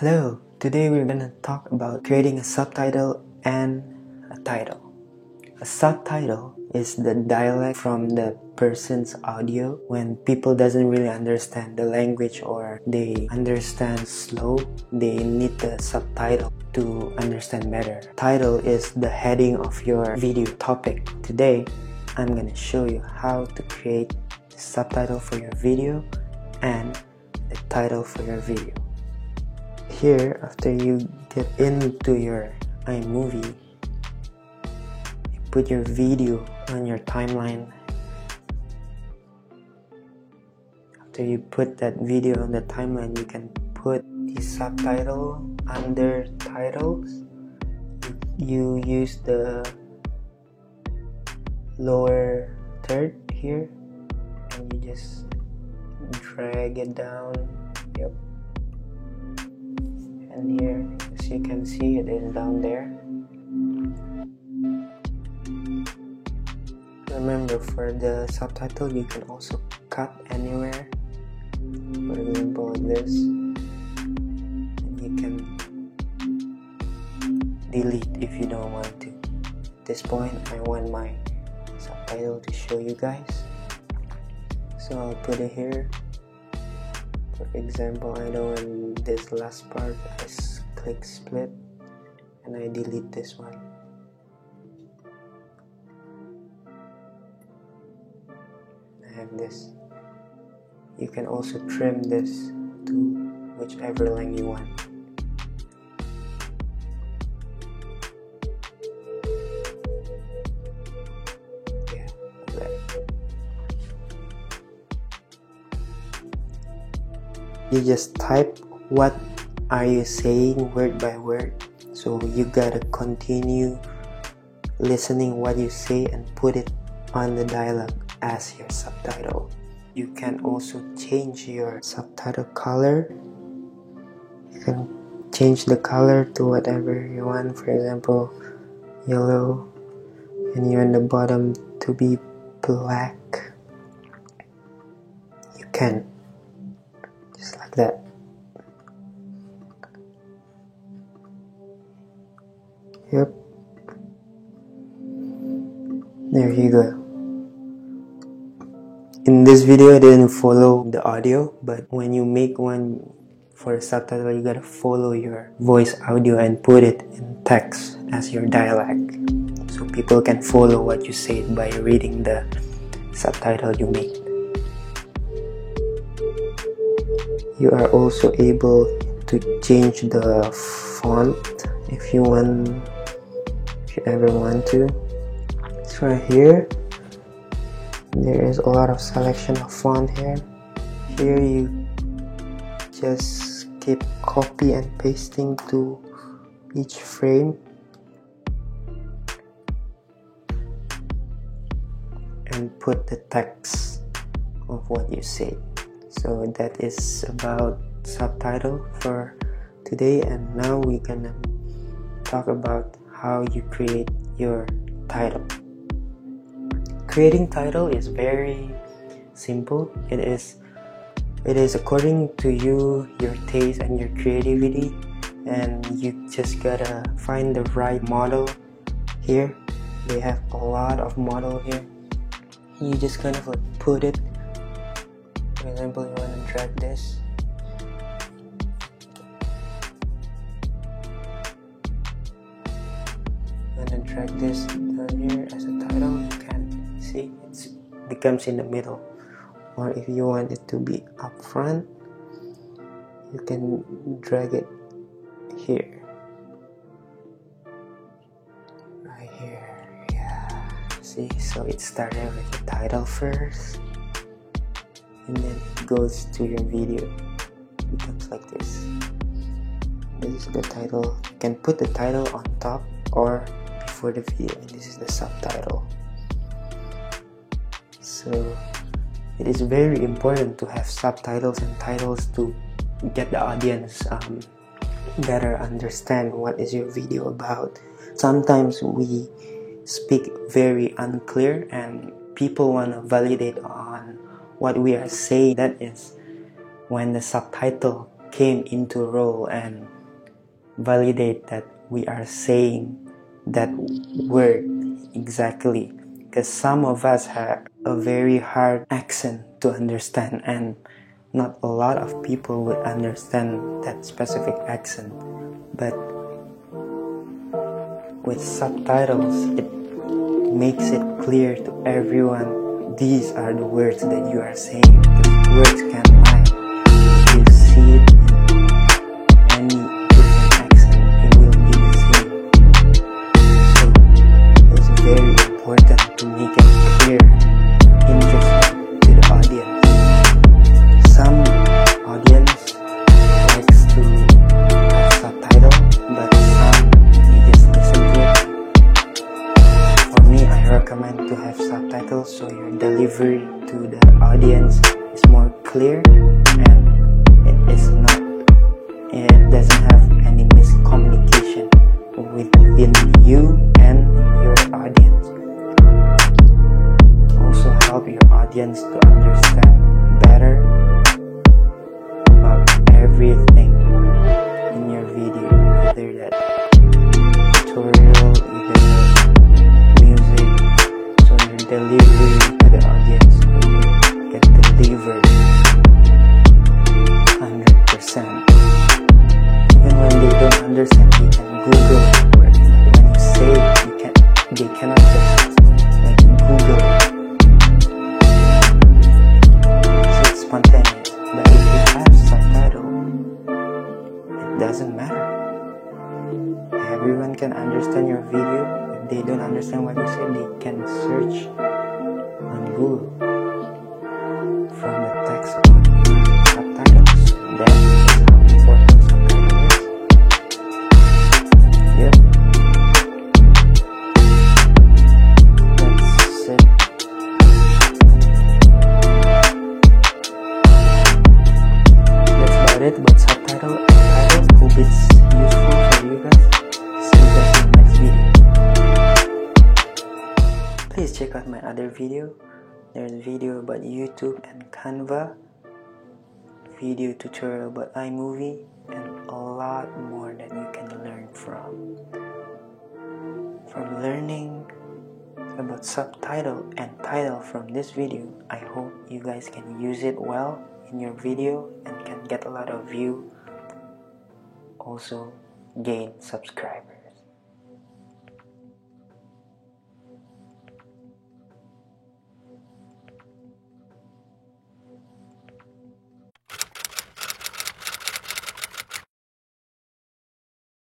Hello, today we're gonna talk about creating a subtitle and a title. A subtitle is the dialect from the person's audio when people doesn't really understand the language or they understand slow, they need the subtitle to understand better. Title is the heading of your video topic. Today, I'm gonna show you how to create the subtitle for your video and the title for your video. Here, after you get into your iMovie, you put your video on your timeline. After you put that video on the timeline, you can put the subtitle under titles. You use the lower third here and you just drag it down. Yep. And here, as you can see, it is down there. Remember, for the subtitle, you can also cut anywhere. For example, like this. And you can delete if you don't want to. At this point, I want my subtitle to show you guys. So I'll put it here. For example, I don't want this last part. I click split and I delete this one. I have this. You can also trim this to whichever length you want. Yeah, like that. You just type what are you saying word by word, so you gotta continue listening what you say and put it on the dialogue as your subtitle. You can also change your subtitle color. You can change the color to whatever you want, for example yellow, and you want the bottom to be black. You can just like that. Yep. There you go. In this video, I didn't follow the audio, but when you make one for a subtitle, you gotta follow your voice audio and put it in text as your dialect, so people can follow what you say by reading the subtitle you made. You are also able to change the font if you ever want to. So right here, there is a lot of selection of font here. Here you just keep copy and pasting to each frame and put the text of what you say. So that is about subtitle for today, and now we're gonna talk about how you create your title. Creating title is very simple. It is according to you, your taste and your creativity, and you just gotta find the right model. Here they have a lot of model here. You just kind of like put it. For example, you want to drag this. Drag this down here as a title. You can see it becomes in the middle, or if you want it to be up front, you can drag it here, right here. Yeah, see, so it started with the title first and then it goes to your video. It becomes like this. This is the title. You can put the title on top or for the video, and this is the subtitle. So it is very important to have subtitles and titles to get the audience better understand what is your video about. Sometimes we speak very unclear and people want to validate on what we are saying. That is when the subtitle came into role and validate that we are saying that word exactly, because some of us have a very hard accent to understand, and not a lot of people would understand that specific accent. But with subtitles, it makes it clear to everyone these are the words that you are saying, because words can't lie. If you see it in any different accent, it will be the same. So it's very important to make it clear, interesting to the audience. Some audience likes to have subtitle, but some you just listen to it. For me, I recommend to have subtitles so your delivery to the audience is more clear and it doesn't have any miscommunication within you and your audience. Also help your audience to understand better about everything in your video, either that tutorial, either that music, so your delivery to the audience will get delivered 100%. Even when they don't understand, you can Google it. When you say it, they cannot just like Google it. So it's spontaneous. But if you have subtitle, it doesn't matter. Everyone can understand your video. If they don't understand what you say, they can search on Google from the text on your subtitles. That is how important subtitle is. Yep. That's it. That's about it about subtitle and title. Hope it's useful for you guys. See you guys in the next video. Please check out my other video. There's a video about YouTube and Canva, video tutorial about iMovie, and a lot more that you can learn from. From learning about subtitle and title from this video, I hope you guys can use it well in your video and can get a lot of view. Also gain subscribers.